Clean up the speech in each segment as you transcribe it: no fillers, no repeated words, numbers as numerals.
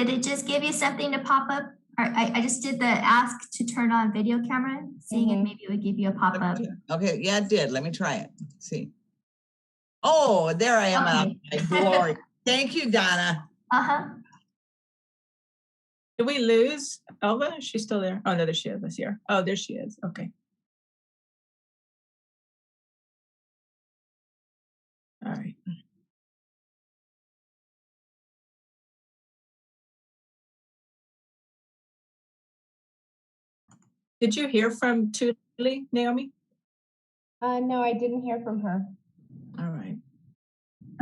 Did it just give you something to pop up? Or I just did the ask to turn on video camera, seeing if maybe it would give you a pop-up. Okay, yeah, it did. Let me try it. Let's see. Oh, there I am. Okay. Glory. Thank you, Donna. Did we lose Elva? She's still there. Oh, no, there she is. I see her. Oh, there she is. Okay. All right. Did you hear from Tuli, Naomi? No, I didn't hear from her. All right.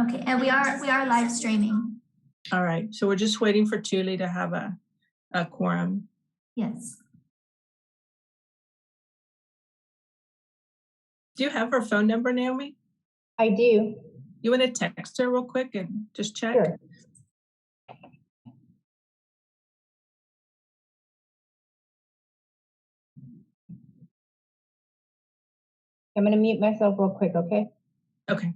Okay, and we are live streaming. All right. So we're just waiting for Tuli to have a quorum. Yes. Do you have her phone number, Naomi? I do. You want to text her real quick and just check? Sure. I'm going to mute myself real quick, okay? Okay.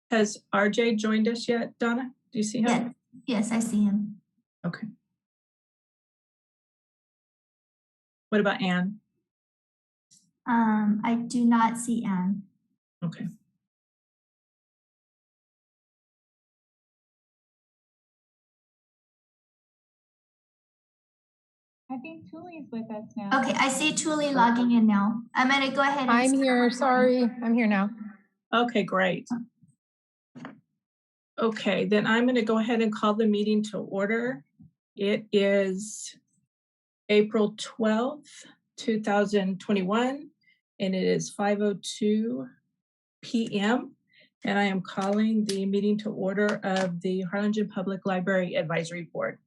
Has RJ joined us yet, Donna? Do you see him? Yes, I see him. Okay. What about Anne? I do not see Anne. Okay. I think Tuli is with us now. Okay, I see Tuli logging in now. I'm going to go ahead and I'm here. Sorry, I'm here now. Okay, great. Okay, then I'm going to go ahead and call the meeting to order. It is April 12th, 2021, and it is 5:02 p.m. And I am calling the meeting to order of the Harlingen Public Library Advisory Board.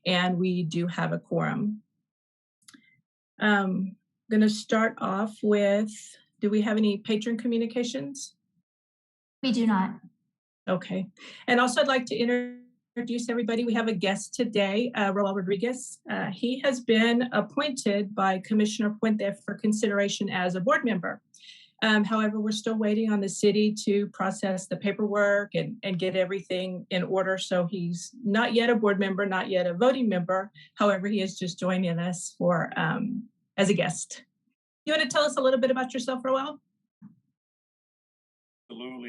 And we do have a quorum. I'm going to start off with, do we have any patron communications? We do not. Okay. And also I'd like to introduce everybody. We have a guest today, Ronald Reagas. He has been appointed by Commissioner Puente for consideration as a board member. However, we're still waiting on the city to process the paperwork and get everything in order. So he's not yet a board member, not yet a voting member. However, he is just joining us for as a guest. You want to tell us a little bit about yourself, Roel?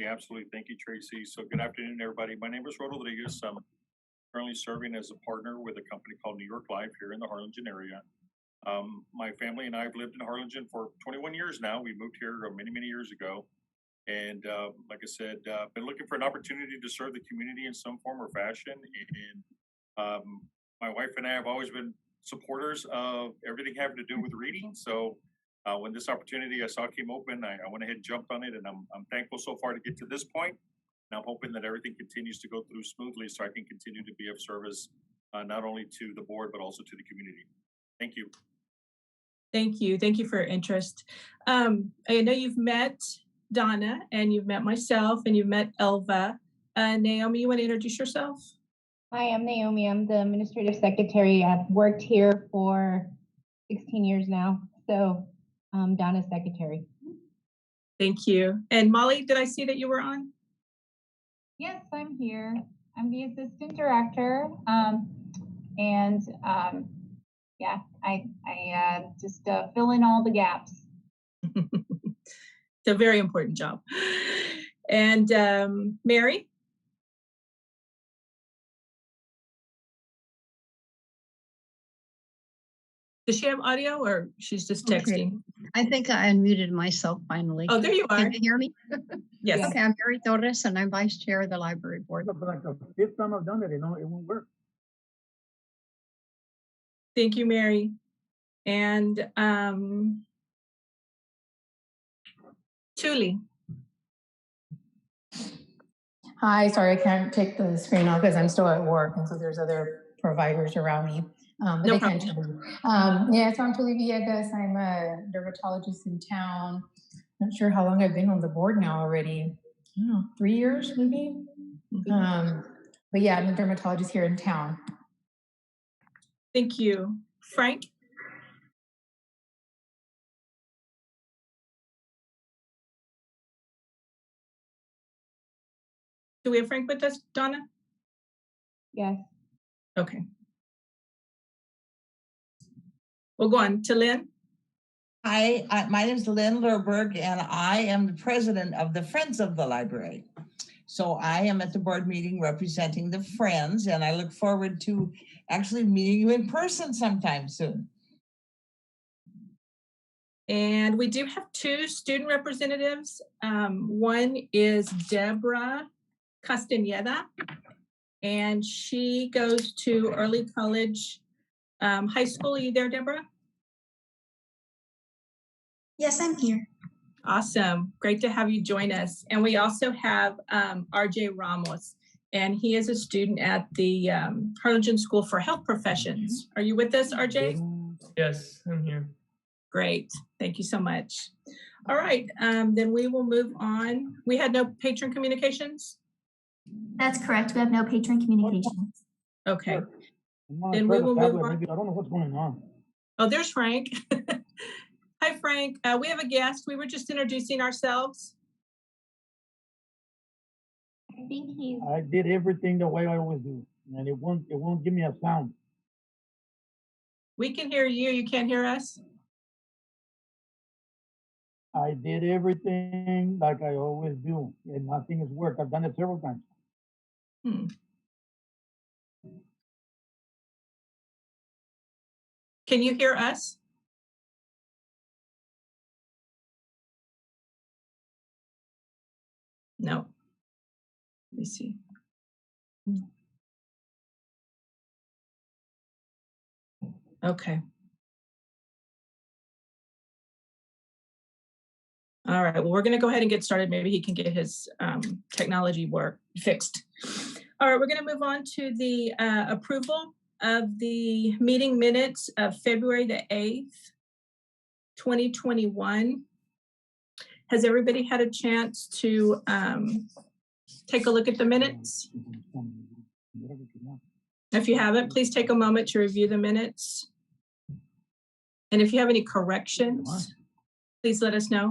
Absolutely. Thank you, Tracy. So good afternoon, everybody. My name is Ronald Reagas. I'm currently serving as a partner with a company called New York Life here in the Harlingen area. My family and I have lived in Harlingen for 21 years now. We moved here many years ago. And like I said, been looking for an opportunity to serve the community in some form or fashion. And my wife and I have always been supporters of everything having to do with reading. So when this opportunity I saw came open, I went ahead and jumped on it, and I'm thankful so far to get to this point. And I'm hoping that everything continues to go through smoothly so I can continue to be of service, not only to the board, but also to the community. Thank you. Thank you. Thank you for your interest. I know you've met Donna, and you've met myself, and you've met Elva. Naomi, you want to introduce yourself? Hi, I'm Naomi. I'm the administrative secretary. I've worked here for 16 years now. So Donna's secretary. Thank you. And Molly, did I see that you were on? Yes, I'm here. I'm the assistant director. Yeah, I just fill in all the gaps. It's a very important job. And Mary? Does she have audio or she's just Okay. texting? I think I unmuted myself finally. Oh, there you are. Can you hear me? Yes. Okay, I'm Mary Torres and I'm Vice Chair of the Library Board. But like the fifth time I've done it, it won't work. Thank you, Mary. And Tuli. Hi, sorry, I can't take the screen off because I'm still at work, and so there's other providers around me. But No they can't problem. hear me. Yeah, so I'm Tuli Villegas. I'm a dermatologist in town. Not sure how long I've been on the board now already. I don't know, 3 years maybe. But yeah, I'm a dermatologist here in town. Thank you. Frank? Do we have Frank with us, Donna? Yes. Okay. We'll go on to Lynn. Hi, my name is Lynn Lerberg, and I am the president of the Friends of the Library. So I am at the board meeting representing the Friends, and I look forward to actually meeting you in person sometime soon. And we do have 2 student representatives. One is Deborah Castañeda, and she goes to Early College High School. Are you there, Deborah? Yes, I'm here. Awesome. Great to have you join us. And we also have RJ Ramos, and he is a student at the Harlingen School for Health Professions. Are you with us, RJ? Yes, I'm here. Great. Thank you so much. All right. Then we will move on. We had no patron communications? That's correct. We have no patron communications. Okay. Then we will move on. I don't know what's going on. Oh, there's Frank. Hi, Frank. We have a guest. We were just introducing ourselves. I think he's. I did everything the way I always do, and it won't give me a sound. We can hear you. You can't hear us? I did everything like I always do, and nothing has worked. I've done it several times. Can you hear us? No. Let me see. Okay. All right, well, we're gonna go ahead and get started. Maybe he can get his technology work fixed. All right, we're gonna move on to the approval of the meeting minutes of February the 8th, 2021. Has everybody had a chance to take a look at the minutes? If you haven't, please take a moment to review the minutes. And if you have any corrections, please let us know.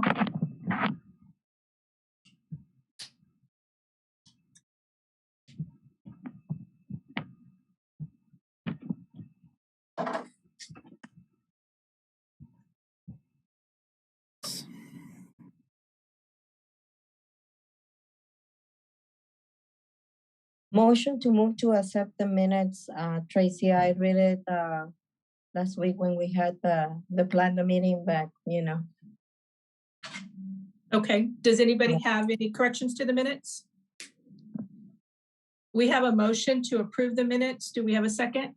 Motion to move to accept the minutes. Tracy, I read it last week when we had the plan the meeting back, you know. Okay, does anybody have any corrections to the minutes? We have a motion to approve the minutes. Do we have a second?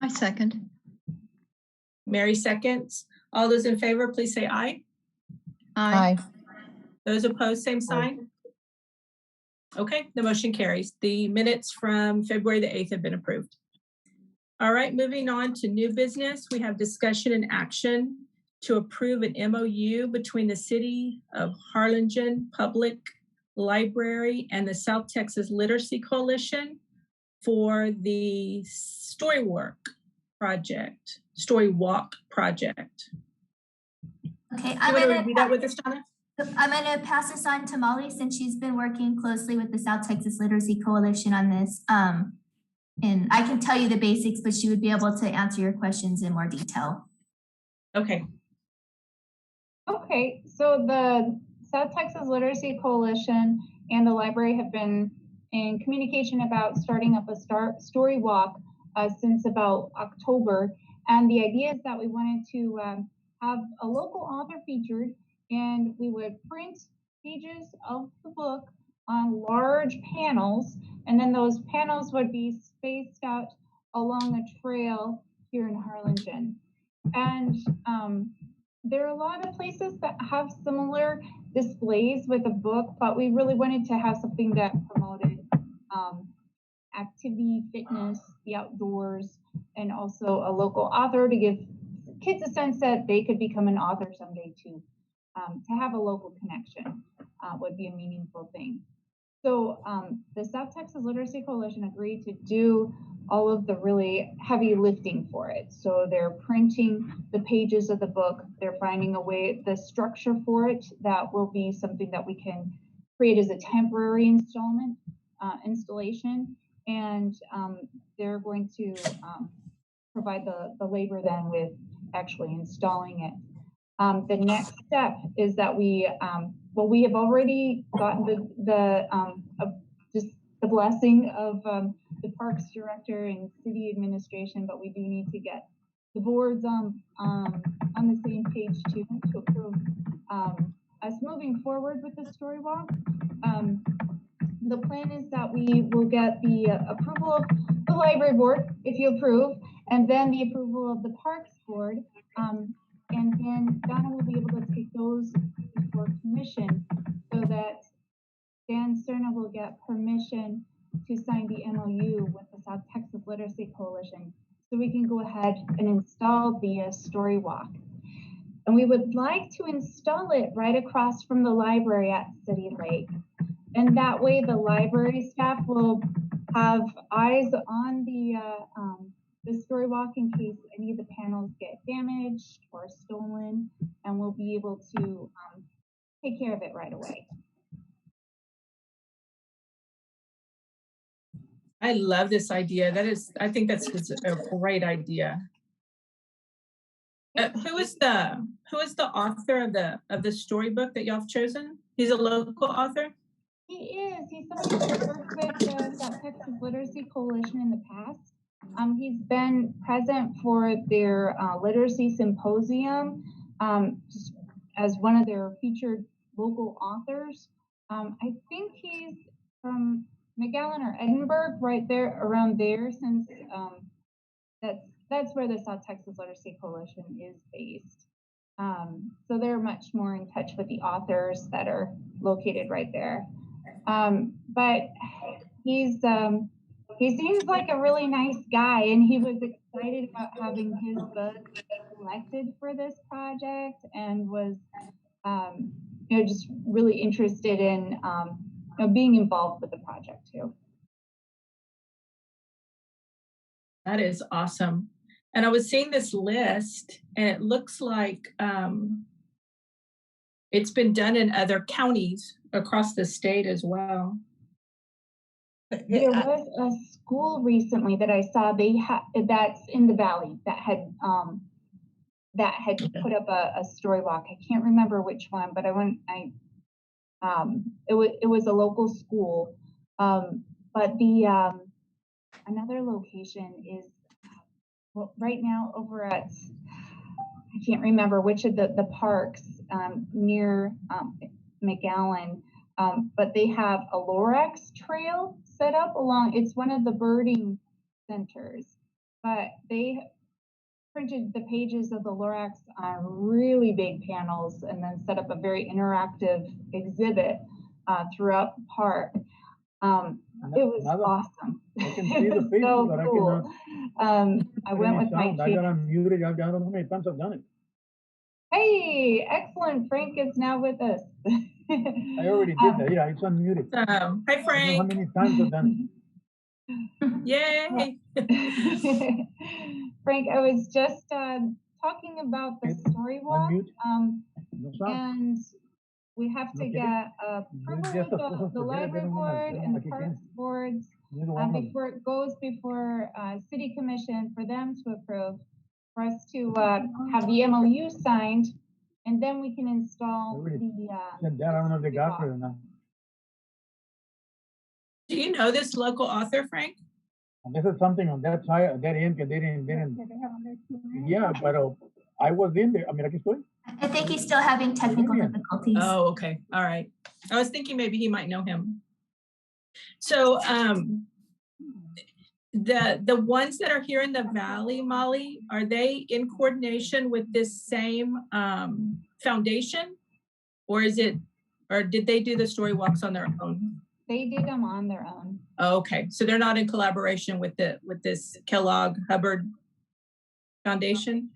I second. Mary seconds. All those in favor, please say aye. Aye. Those opposed, same sign. Okay, the motion carries. The minutes from February the 8th have been approved. All right, moving on to new business. We have discussion and action to approve an MOU between the City of Harlingen Public Library and the South Texas Literacy Coalition for the Story Walk project. Okay, I'm going to review that with us, Donna. I'm going to pass this on to Molly since she's been working closely with the South Texas Literacy Coalition on this. And I can tell you the basics, but she would be able to answer your questions in more detail. Okay. Okay, so the South Texas Literacy Coalition and the library have been in communication about starting up a story walk since about October. And the idea is that we wanted to have a local author featured, and we would print pages of the book on large panels, and then those panels would be spaced out along a trail here in Harlingen. And there are a lot of places that have similar displays with a book, but we really wanted to have something that promoted activity, fitness, the outdoors, and also a local author to give kids a sense that they could become an author someday too. To have a local connection would be a meaningful thing. So the South Texas Literacy Coalition agreed to do all of the really heavy lifting for it. So they're printing the pages of the book. They're finding a way, the structure for it that will be something that we can create as a temporary installation. And they're going to provide the labor then with actually installing it. The next step is that we have already gotten just the blessing of the Parks Director and City Administration, but we do need to get the boards on the same page too to approve us moving forward with the story walk. The plan is that we will get the approval of the library board, if you approve, and then the approval of the Parks Board. And then Donna will be able to take those before commission so that Dan Cerna will get permission to sign the MOU with the South Texas Literacy Coalition so we can go ahead and install the story walk. And we would like to install it right across from the library at City Lake. And that way the library staff will have eyes on the story walk in case any of the panels get damaged or stolen, and we'll be able to take care of it right away. I love this idea. I think that's just a great idea. Who is the author of the storybook that y'all have chosen? He's a local author? He is. He's somebody who's worked with the South Texas Literacy Coalition in the past. He's been present for their literacy symposium just as one of their featured local authors. I think he's from McAllen or Edinburgh, right there, around there, since that's where the South Texas Literacy Coalition is based. So they're much more in touch with the authors that are located right there. But he seems like a really nice guy, and he was excited about having his book selected for this project, and was, just really interested in, being involved with the project too. That is awesome. And I was seeing this list, and it looks like it's been done in other counties across the state as well. There was a school recently that I saw that's in the valley that had put up a story walk. I can't remember which one, but it was a local school. But the another location is right now over at, I can't remember which of the parks near McAllen, but they have a Lorax trail set up along, it's one of the birding centers, but they printed the pages of the Lorax on really big panels and then set up a very interactive exhibit throughout the park. It was awesome. I can see the pages, so but cool. I went with my I got kids. unmuted. I don't know how many times I've done it. Hey, excellent. Frank is now with us. I already did that. Yeah, it's unmuted. Hi, Frank. I don't know how many times I've done it. Yay. Frank, I was just talking about the story walk. And we have to get approval with the library board and the parks boards before it goes before city commission for them to approve, for us to have the MOU signed, and then we can install the I don't know if they got it or not. Do you know this local author, Frank? This is something on that side, that end, que didn't, yeah, but I was in there. I mean, aquí estoy. I think he's still having technical difficulties. Oh, okay. All right. I was thinking maybe he might know him. So the ones that are here in the Valley, Molly, are they in coordination with this same foundation? Or did they do the story walks on their own? They did them on their own. Oh, okay. So they're not in collaboration with this Kellogg Hubbard Foundation?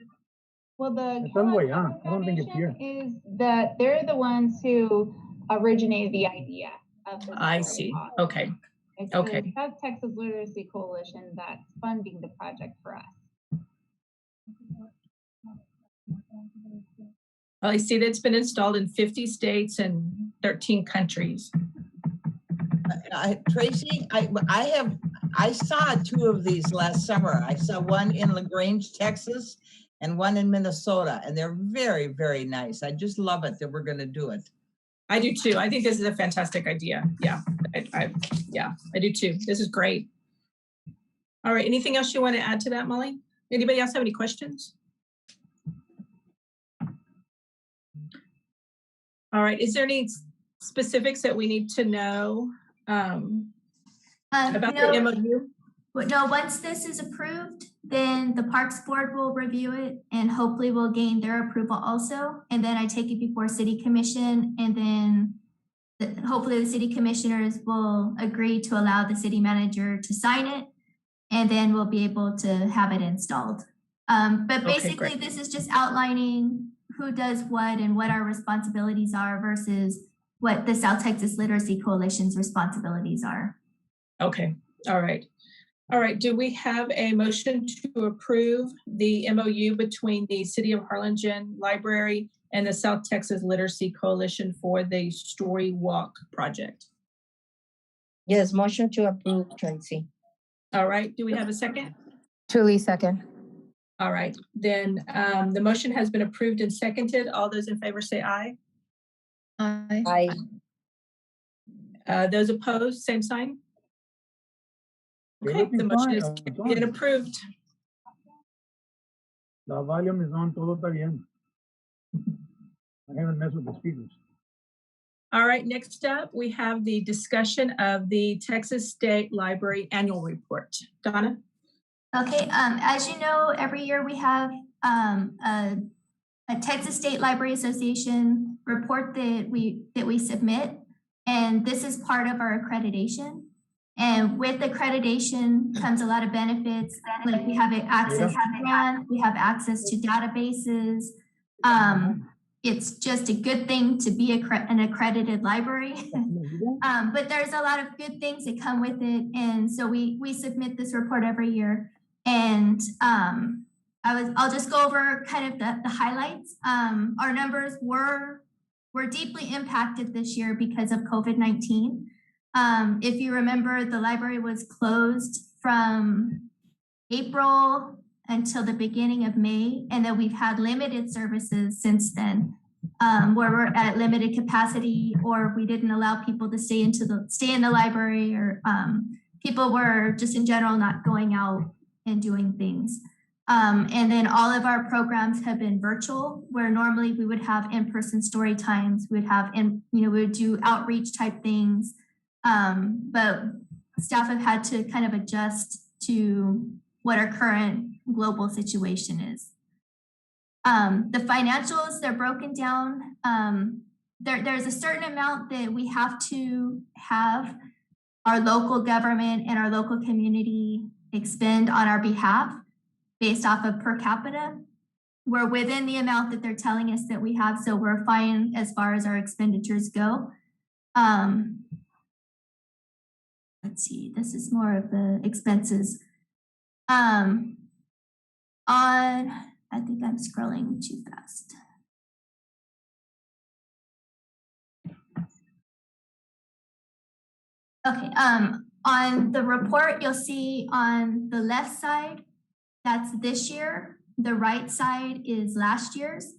Well, the It's all the way Kellogg on. I don't think it's here. Foundation is that they're the ones who originated the idea of the I story see. walk. Okay. It's Okay. the South Texas Literacy Coalition that's funding the project for us. Well, I see that it's been installed in 50 states and 13 countries. Tracy, I saw 2 of these last summer. I saw one in LaGrange, Texas, and one in Minnesota, and they're very, very nice. I just love it that we're going to do it. I do too. I think this is a fantastic idea. Yeah, I do too. This is great. All right. Anything else you want to add to that, Molly? Anybody else have any questions? All right. Is there any specifics that we need to know about the MOU? No, once this is approved, then the Parks Board will review it and hopefully will gain their approval also. And then I take it before City Commission, and then hopefully the City Commissioners will agree to allow the City Manager to sign it, and then we'll be able to have it installed. But basically, this is just outlining who does what and what our responsibilities are versus what the South Texas Literacy Coalition's responsibilities are. Okay. All right. All right. Do we have a motion to approve the MOU between the City of Harlingen Library and the South Texas Literacy Coalition for the Story Walk project? Yes, motion to approve, Tracy. All right. Do we have a second? Truly second. All right. Then the motion has been approved and seconded. All those in favor say aye. Aye. Aye. Those opposed, same sign. Okay, the Everything's motion fine. is It's being on. approved. The volume is on, todo está bien. I haven't messed with the speakers. All right, next up, we have the discussion of the Texas State Library Annual Report. Donna? Okay, as you know, every year we have a Texas State Library Association report that we submit, and this is part of our accreditation. And with accreditation comes a lot of benefits, like we have access to grants, we have access to databases. It's just a good thing to be an accredited library. But there's a lot of good things that come with it. And so we submit this report every year. And I'll just go over kind of the highlights. Our numbers were deeply impacted this year because of COVID-19. If you remember, the library was closed from April until the beginning of May, and then we've had limited services since then, where we're at limited capacity, or we didn't allow people to stay in the library, or people were just in general not going out and doing things. And then all of our programs have been virtual, where normally we would have in-person story times, we would do outreach type things. But staff have had to kind of adjust to what our current global situation is. The financials, they're broken down. There's a certain amount that we have to have our local government and our local community expend on our behalf based off of per capita. We're within the amount that they're telling us that we have, so we're fine as far as our expenditures go. Let's see, this is more of the expenses. I think I'm scrolling too fast. Okay, on the report, you'll see on the left side, that's this year. The right side is last year's.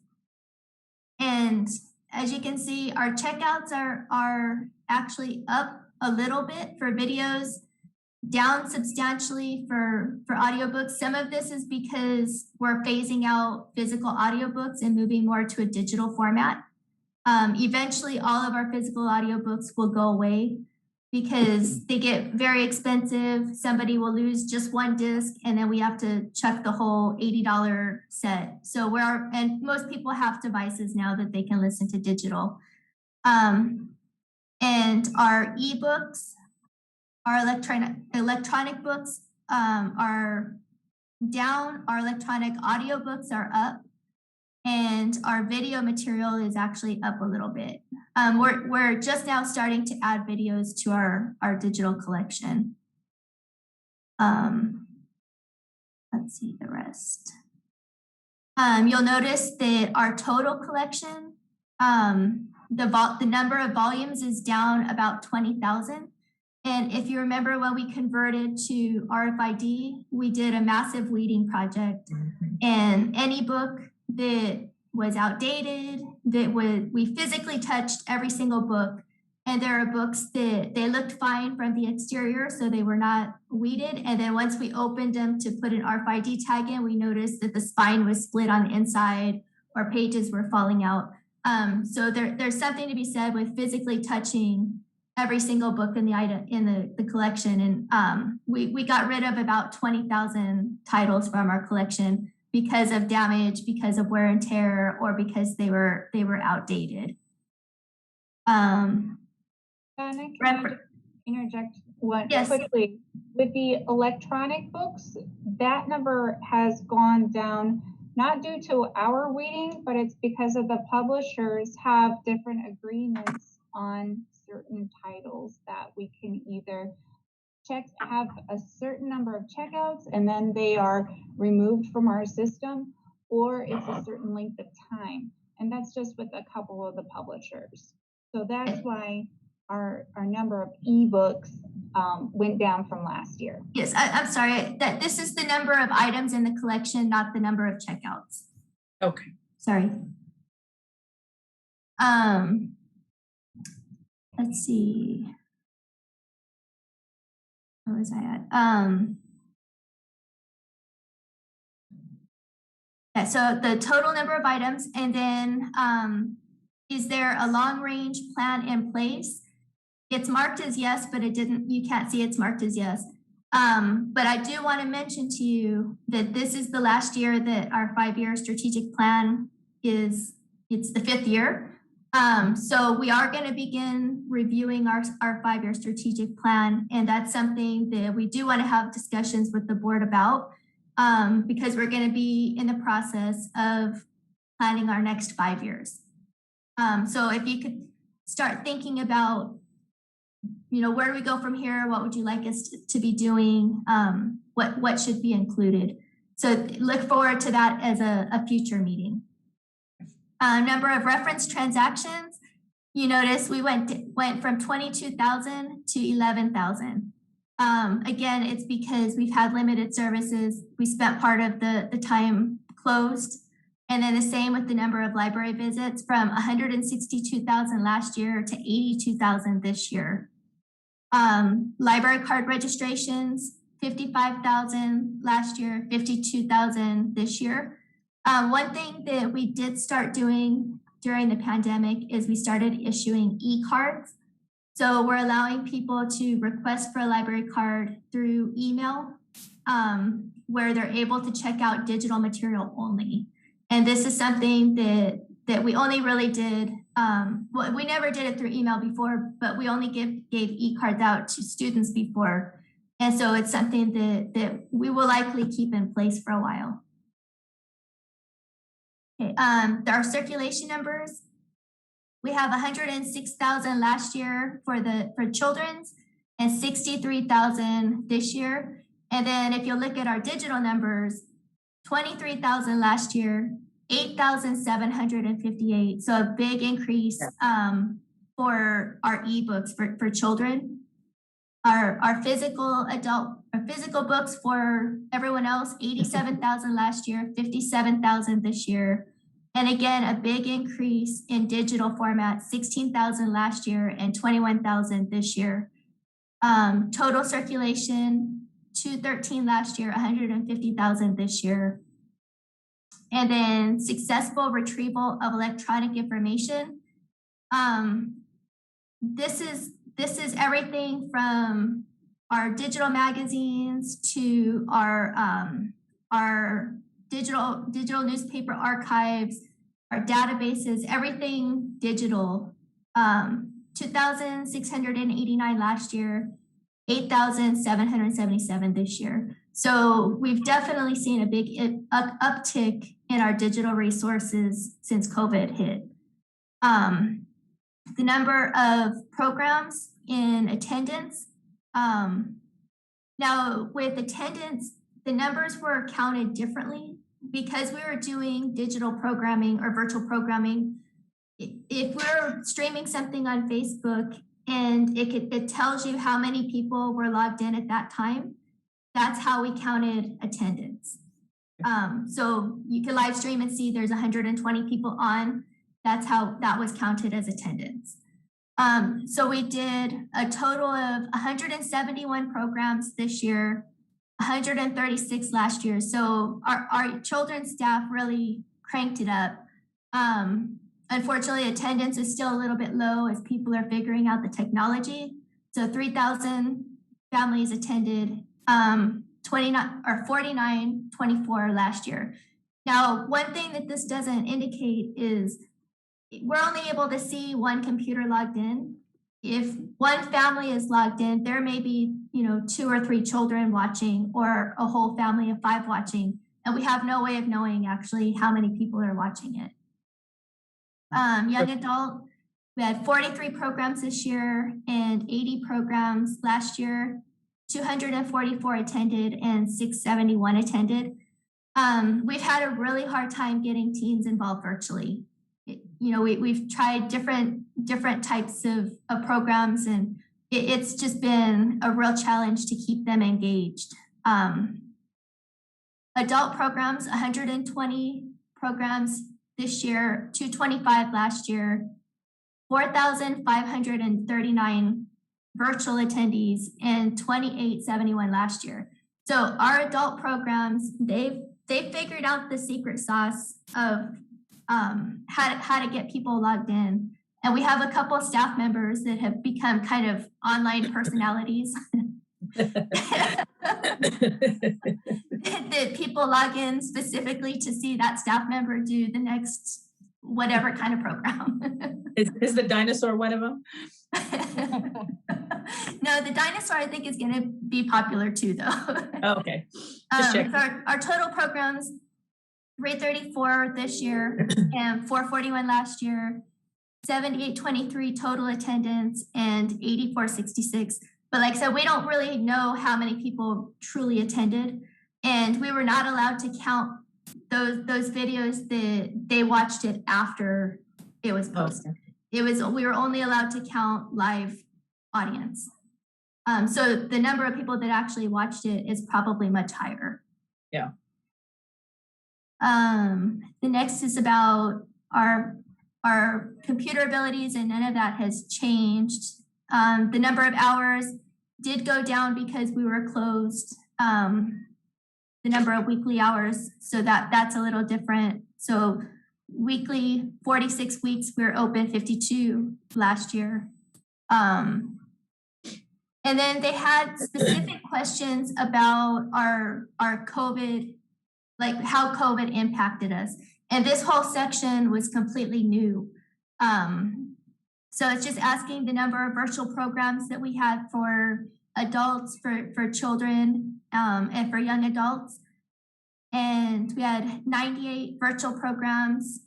And as you can see, our checkouts are actually up a little bit for videos. down substantially for audiobooks. Some of this is because we're phasing out physical audiobooks and moving more to a digital format. Eventually, all of our physical audiobooks will go away because they get very expensive. Somebody will lose just one disc, and then we have to chuck the whole $80 set. So and most people have devices now that they can listen to digital. And our ebooks, our electronic books are down. Our electronic audiobooks are up. And our video material is actually up a little bit. We're just now starting to add videos to our digital collection. Let's see the rest. You'll notice that our total collection, the number of volumes is down about 20,000. And if you remember when we converted to RFID, we did a massive weeding project. And any book that was outdated, we physically touched every single book. And there are books that they looked fine from the exterior, so they were not weeded. And then once we opened them to put an RFID tag in, we noticed that the spine was split on the inside or pages were falling out. So there's something to be said with physically touching every single book in the collection. And we got rid of about 20,000 titles from our collection because of damage, because of wear and tear, or because they were outdated. Donna, can I interject quickly? With the electronic books, that number has gone down, not due to our weeding, but it's because of the publishers have different agreements on certain titles that we can either have a certain number of checkouts and then they are removed from our system, or it's a certain length of time. And that's just with a couple of the publishers. So that's why our number of ebooks went down from last year. Yes, I'm sorry. That this is the number of items in the collection, not the number of checkouts. Okay. Sorry. Let's see. Where was I at? Yeah, so the total number of items, and then is there a long range plan in place? It's marked as yes, but you can't see it's marked as yes. But I do want to mention to you that this is the last year that our 5-year strategic plan it's the 5th year. So we are going to begin reviewing our 5-year strategic plan, and that's something that we do want to have discussions with the board about because we're going to be in the process of planning our next 5 years. So if you could start thinking about, where do we go from here? What would you like us to be doing? What should be included? So look forward to that as a future meeting. Number of reference transactions, you notice we went from 22,000 to 11,000. Again, it's because we've had limited services. We spent part of the time closed. And then the same with the number of library visits, from 162,000 last year to 82,000 this year. Library card registrations, 55,000 last year, 52,000 this year. One thing that we did start doing during the pandemic is we started issuing e-cards. So we're allowing people to request for a library card through email, where they're able to check out digital material only. And this is something that we only really did, we never did it through email before, but we only gave e-cards out to students before. And so it's something that we will likely keep in place for a while. Okay, our circulation numbers, we have 106,000 last year for children's and 63,000 this year. And then if you look at our digital numbers, 23,000 last year, 8,758. So a big increase for our ebooks for children. Our physical books for everyone else, 87,000 last year, 57,000 this year. And again, a big increase in digital format, 16,000 last year and 21,000 this year. Total circulation, 213 last year, 150,000 this year. And then successful retrieval of electronic information. This is everything from our digital magazines to our digital newspaper archives, our databases, everything digital. 2,689 last year, 8,777 this year. So we've definitely seen a big uptick in our digital resources since COVID hit. The number of programs in attendance. Now with attendance, the numbers were counted differently because we were doing digital programming or virtual programming. If we're streaming something on Facebook and it tells you how many people were logged in at that time, that's how we counted attendance. So you can live stream and see there's 120 people on. That's how that was counted as attendance. So we did a total of 171 programs this year, 136 last year. So our children's staff really cranked it up. Unfortunately, attendance is still a little bit low as people are figuring out the technology. So 3,000 families attended, 49,24 last year. Now, one thing that this doesn't indicate is we're only able to see one computer logged in. If one family is logged in, there may be 2 or 3 children watching or a whole family of 5 watching, and we have no way of knowing actually how many people are watching it. Young adult, we had 43 programs this year and 80 programs last year. 244 attended and 671 attended. We've had a really hard time getting teens involved virtually. We've tried different types of programs, and it's just been a real challenge to keep them engaged. Adult programs, 120 programs this year, 225 last year, 4,539 virtual attendees, and 2,871 last year. So our adult programs, they've figured out the secret sauce of how to get people logged in. And we have a couple of staff members that have become kind of online personalities. That people log in specifically to see that staff member do the next whatever kind of program. Is the dinosaur one of them? No, the dinosaur I think is going to be popular too, though. Oh, okay. Just checking. Our total programs, 334 this year and 441 last year, 7823 total attendance and 8466. But like I said, we don't really know how many people truly attended, and we were not allowed to count those videos that they watched it after it was posted. We were only allowed to count live audience. So the number of people that actually watched it is probably much higher. Yeah. The next is about our computer abilities, and none of that has changed. The number of hours did go down because we were closed. The number of weekly hours, so that's a little different. So weekly, 46 weeks, we were open 52 last year. And then they had specific questions about our COVID, like how COVID impacted us. And this whole section was completely new. So it's just asking the number of virtual programs that we had for adults, for children, and for young adults. And we had 98 virtual programs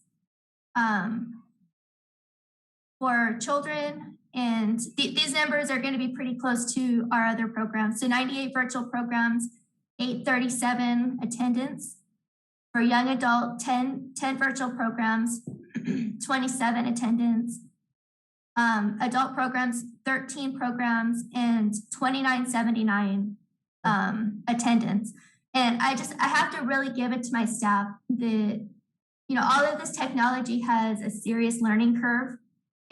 for children. And these numbers are going to be pretty close to our other programs. So 98 virtual programs, 837 attendance. For young adult, 10 virtual programs, 27 attendance. Adult programs, 13 programs, and 2979 attendance. And I have to really give it to my staff that, all of this technology has a serious learning curve.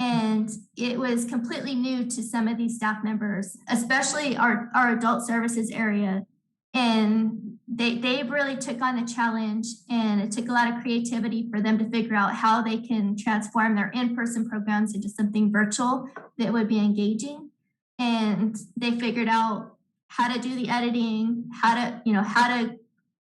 And it was completely new to some of these staff members, especially our adult services area. And they really took on the challenge, and it took a lot of creativity for them to figure out how they can transform their in-person programs into something virtual that would be engaging. And they figured out how to do the editing, how to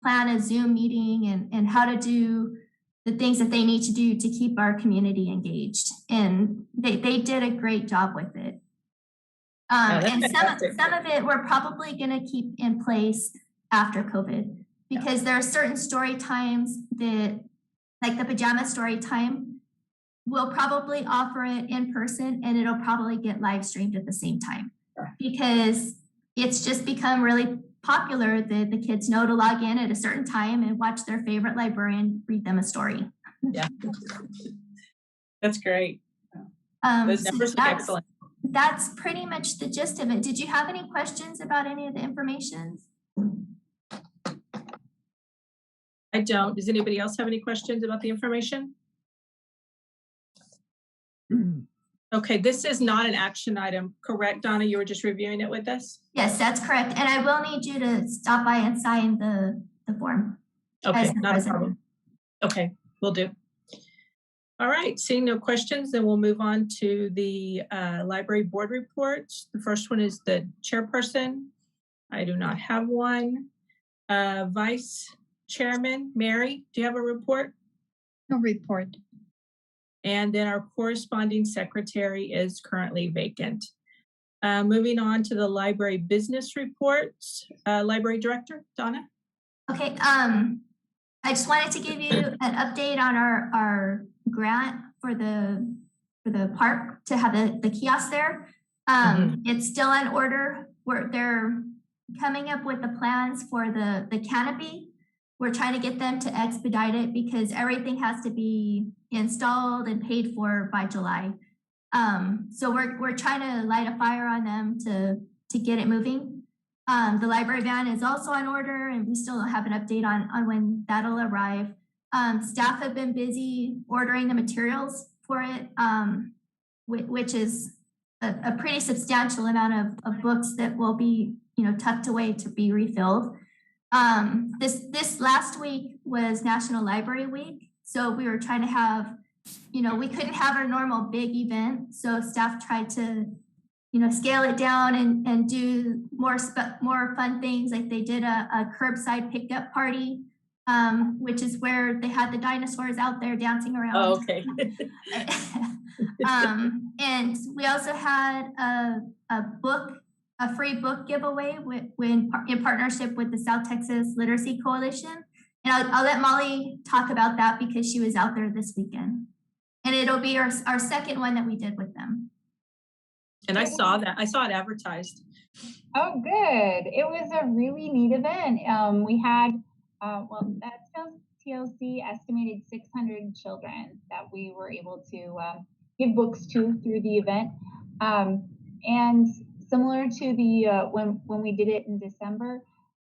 plan a Zoom meeting, and how to do the things that they need to do to keep our community engaged. And they did a great job with it. And some of it we're probably going to keep in place after COVID, because there are certain story times that, like the pajama story time, we'll probably offer it in person, and it'll probably get live streamed at the same time, because it's just become really popular that the kids know to log in at a certain time and watch their favorite librarian read them a story. Yeah, that's great. Those numbers are excellent. That's pretty much the gist of it. Did you have any questions about any of the information? I don't. Does anybody else have any questions about the information? Okay, this is not an action item, correct, Donna? You were just reviewing it with us? Yes, that's correct. And I will need you to stop by and sign the form. Okay, not a problem. Okay, will do. All right, seeing no questions, then we'll move on to the library board reports. The first one is the chairperson. I do not have one. Vice Chairman, Mary, do you have a report? No report. And then our corresponding secretary is currently vacant. Moving on to the library business reports. Library director, Donna. Okay, I just wanted to give you an update on our grant for the park to have the kiosk there. It's still in order. They're coming up with the plans for the canopy. We're trying to get them to expedite it because everything has to be installed and paid for by July. So we're trying to light a fire on them to get it moving. The library van is also on order, and we still don't have an update on when that'll arrive. Staff have been busy ordering the materials for it, which is a pretty substantial amount of books that will be tucked away to be refilled. This last week was National Library Week, so we were trying to have, we couldn't have our normal big event, so staff tried to scale it down and do more fun things. Like they did a curbside pickup party, which is where they had the dinosaurs out there dancing around. Oh, okay. And we also had a free book giveaway in partnership with the South Texas Literacy Coalition. And I'll let Molly talk about that because she was out there this weekend. And it'll be our second one that we did with them. And I saw that. I saw it advertised. Oh, good. It was a really neat event. We had, that TLC estimated 600 children that we were able to give books to through the event. And similar to the when we did it in December,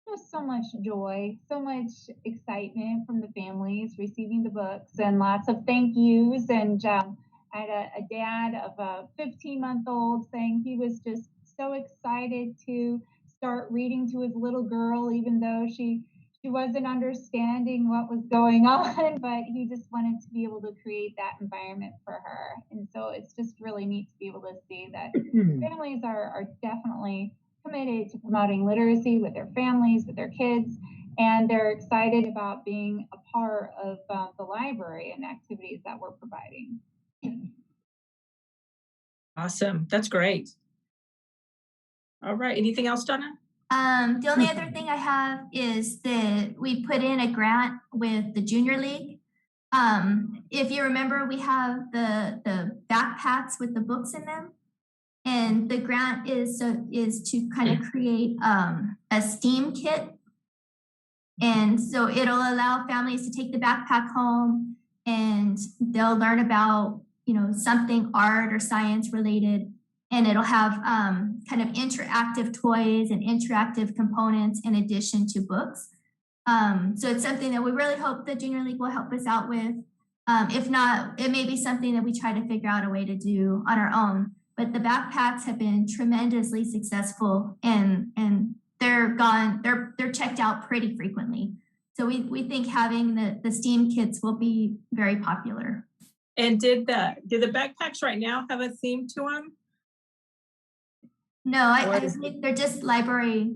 there was so much joy, so much excitement from the families receiving the books, and lots of thank yous. And I had a dad of a 15-month-old saying he was just so excited to start reading to his little girl, even though she wasn't understanding what was going on, but he just wanted to be able to create that environment for her. And so it's just really neat to be able to see that families are definitely committed to promoting literacy with their families, with their kids, and they're excited about being a part of the library and activities that we're providing. Awesome. That's great. All right. Anything else, Donna? The only other thing I have is that we put in a grant with the Junior League. If you remember, we have the backpacks with the books in them. And the grant is to kind of create a STEAM kit. And so it'll allow families to take the backpack home and they'll learn about, something art or science related. And it'll have kind of interactive toys and interactive components in addition to books. So it's something that we really hope the Junior League will help us out with. If not, it may be something that we try to figure out a way to do on our own. But the backpacks have been tremendously successful, and they're checked out pretty frequently. So we think having the STEAM kits will be very popular. And do the backpacks right now have a theme to them? No, I think they're just library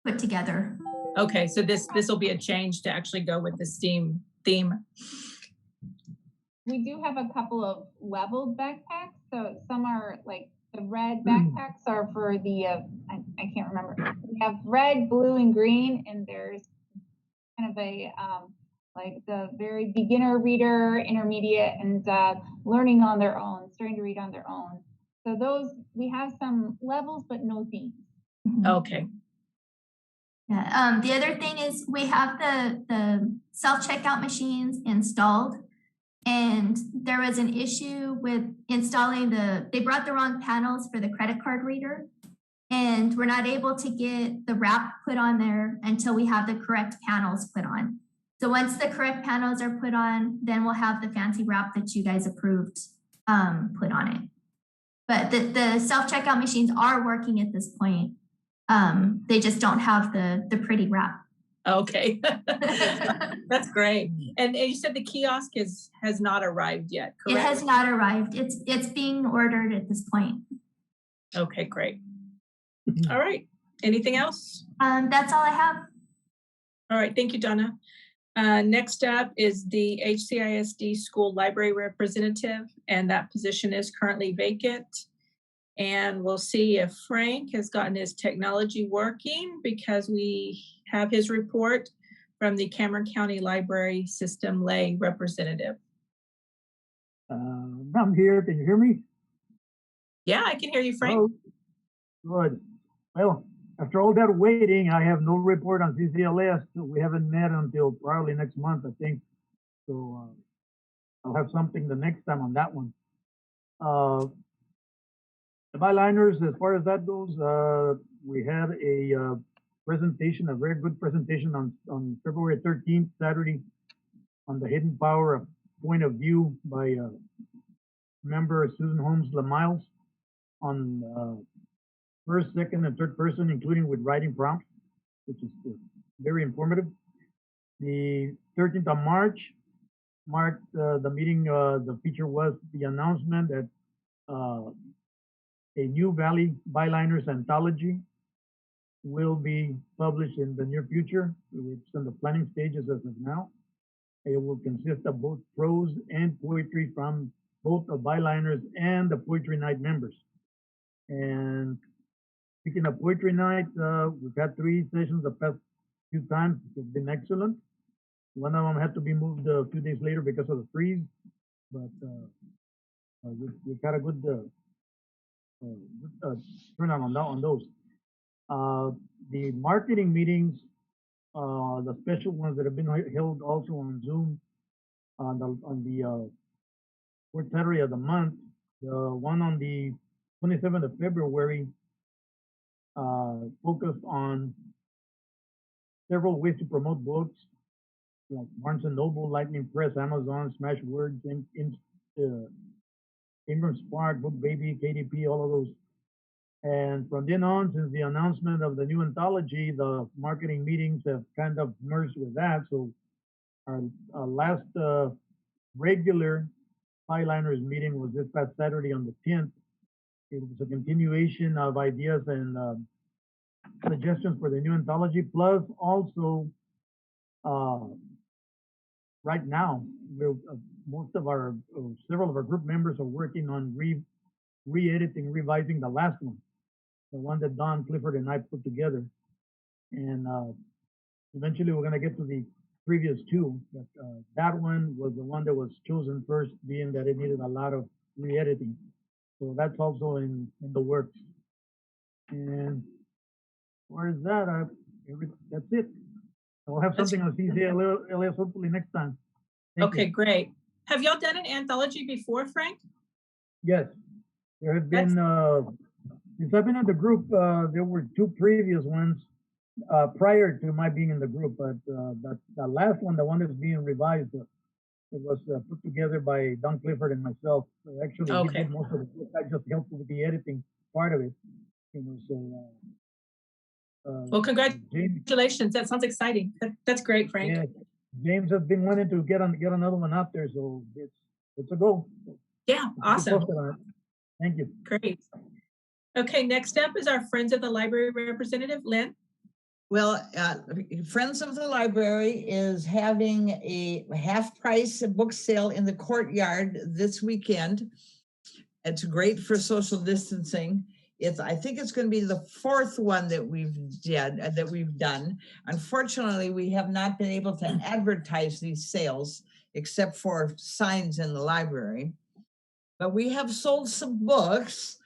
put together. Okay, so this will be a change to actually go with the STEAM theme. We do have a couple of leveled backpacks. So some are like the red backpacks are for the, I can't remember. We have red, blue, and green, and there's kind of a, like the very beginner reader, intermediate, and learning on their own, starting to read on their own. So those, we have some levels, but no themes. Okay. Yeah. The other thing is we have the self-checkout machines installed, and there was an issue with installing they brought the wrong panels for the credit card reader, and we're not able to get the wrap put on there until we have the correct panels put on. So once the correct panels are put on, then we'll have the fancy wrap that you guys approved put on it. But the self-checkout machines are working at this point. They just don't have the pretty wrap. Okay. That's great. And you said the kiosk has not arrived yet, correct? It has not arrived. It's being ordered at this point. Okay, great. All right. Anything else? That's all I have. All right. Thank you, Donna. Next up is the HCISD school library representative, and that position is currently vacant. And we'll see if Frank has gotten his technology working, because we have his report from the Cameron County Library System lay representative. I'm here. Can you hear me? Yeah, I can hear you, Frank. Oh, good. Well, after all that waiting, I have no report on CCLS. We haven't met until probably next month, I think. So I'll have something the next time on that one. The byliners, as far as that goes, we had a presentation, a very good presentation on February 13th, Saturday, on the hidden power of point of view by member Susan Holmes Lamiles on first, second, and third person, including with writing prompts, which is very informative. The 13th of March marked the meeting. The feature was the announcement that a new Valley Byliners anthology will be published in the near future. It's in the planning stages as of now. It will consist of both prose and poetry from both the Byliners and the Poetry Night members. And speaking of Poetry Night, we've had 3 sessions the past few times. It's been excellent. One of them had to be moved a few days later because of the freeze, but we've had a good turnout on those. The marketing meetings, the special ones that have been held also on Zoom on the fourth Saturday of the month. The one on the 27th of February focused on several ways to promote books, like Barnes & Noble, Lightning Press, Amazon, Smashwords, Ingram Spark, Book Baby, KDP, all of those. And from then on, since the announcement of the new anthology, the marketing meetings have kind of merged with that. So our last regular Byliners meeting was this past Saturday on the 10th. It was a continuation of ideas and suggestions for the new anthology, plus also right now, most of our, several of our group members are working on re-editing, revising the last one, the one that Don Clifford and I put together. And eventually we're gonna get to the previous 2, but that one was the one that was chosen first, being that it needed a lot of re-editing. So that's also in the works. And where is that? That's it. I'll have something on CCLS hopefully next time. Thank Okay, you. great. Have y'all done an anthology before, Frank? Yes, there have been, since I've been in the group, there were 2 previous ones prior to my being in the group, but the last one, the one that's being revised, It was put together by Don Clifford and myself. So actually, he Okay. did most of the work. I just helped with the editing part of it. You know, so. Well, James, congratulations. That sounds exciting. That's great, Frank. yeah, James has been wanting to get another one out there, so it's a go. Yeah, awesome. Thank you. Great. Okay, next up is our Friends of the Library representative, Lynn. Well, Friends of the Library is having a half-price book sale in the courtyard this weekend. It's great for social distancing. I think it's going to be the fourth one that we've done. Unfortunately, we have not been able to advertise these sales except for signs in the library. But we have sold some books.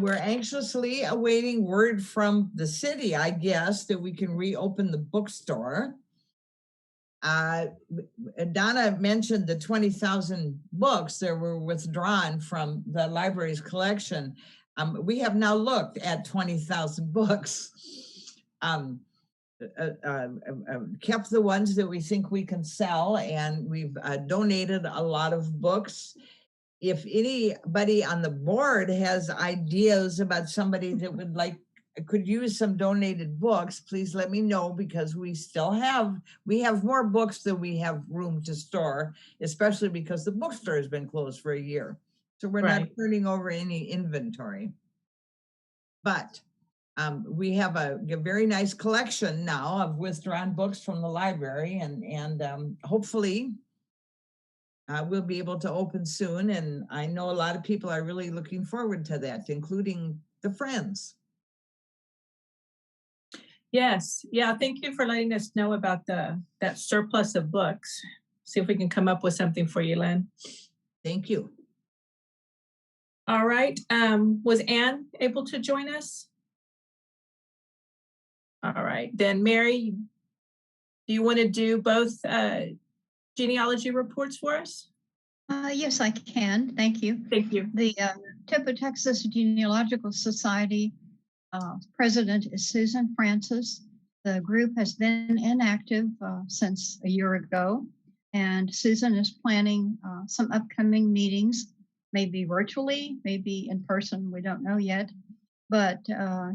We're anxiously awaiting word from the city, I guess, that we can reopen the bookstore. Donna mentioned the 20,000 books that were withdrawn from the library's collection. We have now looked at 20,000 books, kept the ones that we think we can sell, and we've donated a lot of books. If anybody on the board has ideas about somebody that could use some donated books, please let me know, because we have more books than we have room to store, especially because the bookstore has been closed for a year. So we're not turning over any inventory. But we have a very nice collection now of withdrawn books from the library, and hopefully we'll be able to open soon. And I know a lot of people are really looking forward to that, including the Friends. Yes. Yeah. Thank you for letting us know about that surplus of books. See if we can come up with something for you, Lynn. Thank you. All right. Was Anne able to join us? All right. Then Mary, do you want to do both genealogy reports for us? Yes, I can. Thank you. Thank you. The Temple, Texas Genealogical Society president is Susan Francis. The group has been inactive since a year ago, and Susan is planning some upcoming meetings, maybe virtually, maybe in person, we don't know yet. But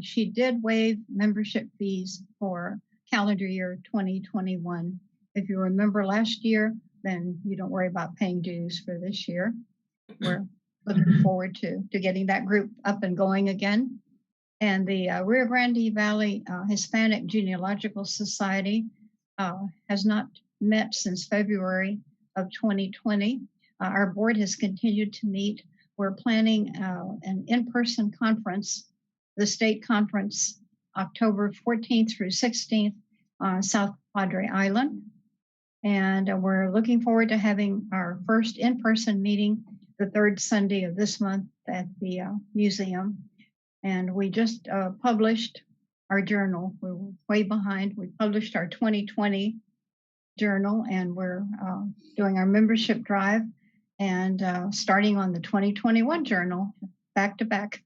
she did waive membership fees for calendar year 2021. If you remember last year, then you don't worry about paying dues for this year. We're looking forward to getting that group up and going again. And the Rio Grande Valley Hispanic Genealogical Society has not met since February of 2020. Our board has continued to meet. We're planning an in-person conference, the state conference, October 14th through 16th on South Padre Island. And we're looking forward to having our first in-person meeting the third Sunday of this month at the museum. And we just published our journal. We were way behind. We published our 2020 journal, and we're doing our membership drive and starting on the 2021 journal back to back.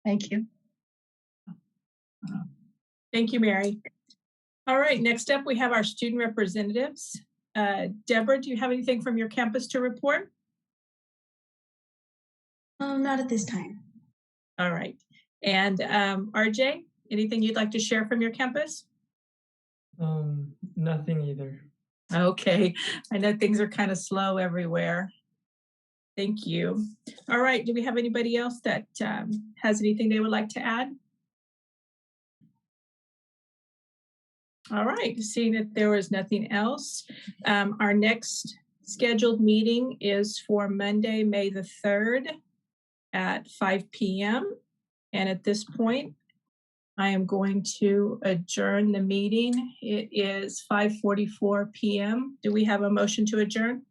Thank you. Thank you, Mary. All right, next up we have our student representatives. Deborah, do you have anything from your campus to report? Not at this time. All right. And RJ, anything you'd like to share from your campus? Nothing either. Okay. I know things are kind of slow everywhere. Thank you. All right. Do we have anybody else that has anything they would like to add? All right. Seeing that there was nothing else, our next scheduled meeting is for Monday, May the 3rd at 5 p.m. And at this point, I am going to adjourn the meeting. It is 5:44 p.m. Do we have a motion to adjourn?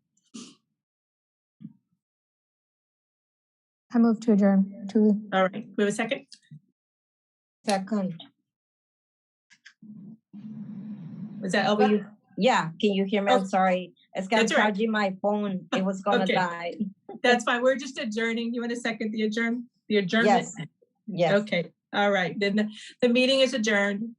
I move to adjourn. Julie. All right. We have a second? Second. Was that Elba? Yeah, can you hear me? I'm sorry. It's got That's all right. charging my phone. It was gonna Okay. die. That's fine. We're just adjourning. You want to second the adjournment? Yes. Yes. Okay. All right. Then the meeting is adjourned.